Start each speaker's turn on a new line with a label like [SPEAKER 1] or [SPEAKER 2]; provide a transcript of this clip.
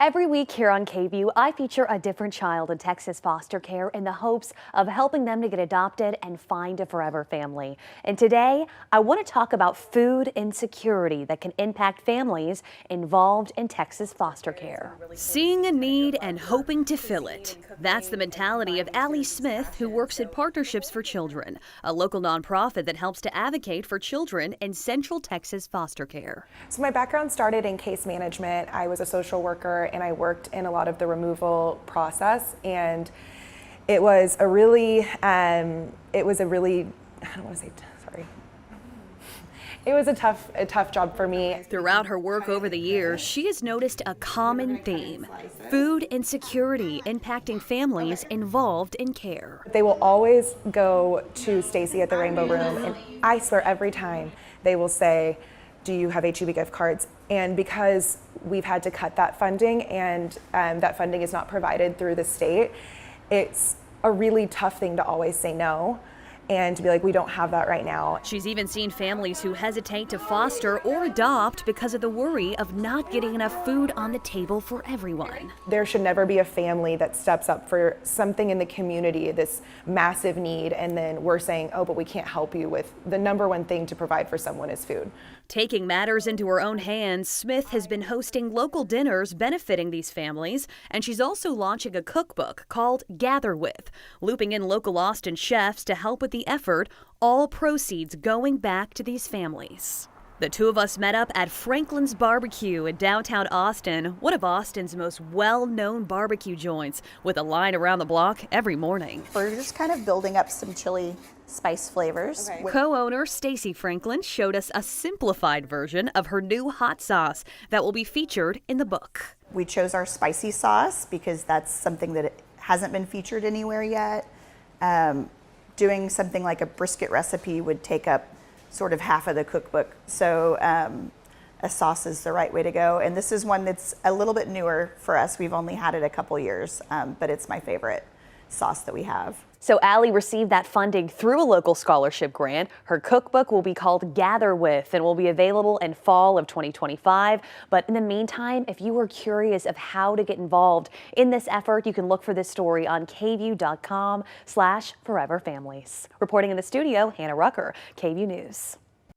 [SPEAKER 1] Every week here on KView, I feature a different child in Texas foster care in the hopes of helping them to get adopted and find a forever family. And today, I want to talk about food insecurity that can impact families involved in Texas foster care.
[SPEAKER 2] Seeing a need and hoping to fill it. That's the mentality of Allie Smith, who works at Partnerships for Children, a local nonprofit that helps to advocate for children in Central Texas foster care.
[SPEAKER 3] So my background started in case management. I was a social worker and I worked in a lot of the removal process, and it was a really, I don't want to say, sorry. It was a tough job for me.
[SPEAKER 2] Throughout her work over the years, she has noticed a common theme: food insecurity impacting families involved in care.
[SPEAKER 3] They will always go to Stacy at the Rainbow Room, and I swear every time they will say, do you have HEB gift cards? And because we've had to cut that funding and that funding is not provided through the state, it's a really tough thing to always say no and to be like, we don't have that right now.
[SPEAKER 2] She's even seen families who hesitate to foster or adopt because of the worry of not getting enough food on the table for everyone.
[SPEAKER 3] There should never be a family that steps up for something in the community, this massive need, and then we're saying, oh, but we can't help you with the number one thing to provide for someone is food.
[SPEAKER 2] Taking matters into her own hands, Smith has been hosting local dinners benefiting these families, and she's also launching a cookbook called Gather With, looping in local Austin chefs to help with the effort, all proceeds going back to these families. The two of us met up at Franklin's Barbecue in downtown Austin, one of Austin's most well-known barbecue joints, with a line around the block every morning.
[SPEAKER 4] We're just kind of building up some chili spice flavors.
[SPEAKER 2] Okay. Co-owner Stacy Franklin showed us a simplified version of her new hot sauce that will be featured in the book.
[SPEAKER 4] We chose our spicy sauce because that's something that hasn't been featured anywhere yet. Doing something like a brisket recipe would take up sort of half of the cookbook. So a sauce is the right way to go. And this is one that's a little bit newer for us. We've only had it a couple years, but it's my favorite sauce that we have.
[SPEAKER 1] So Allie received that funding through a local scholarship grant. Her cookbook will be called Gather With and will be available in fall of 2025. But in the meantime, if you are curious of how to get involved in this effort, you can look for this story on kview.com/foreverfamilies. Reporting in the studio, Hannah Rucker, KView News.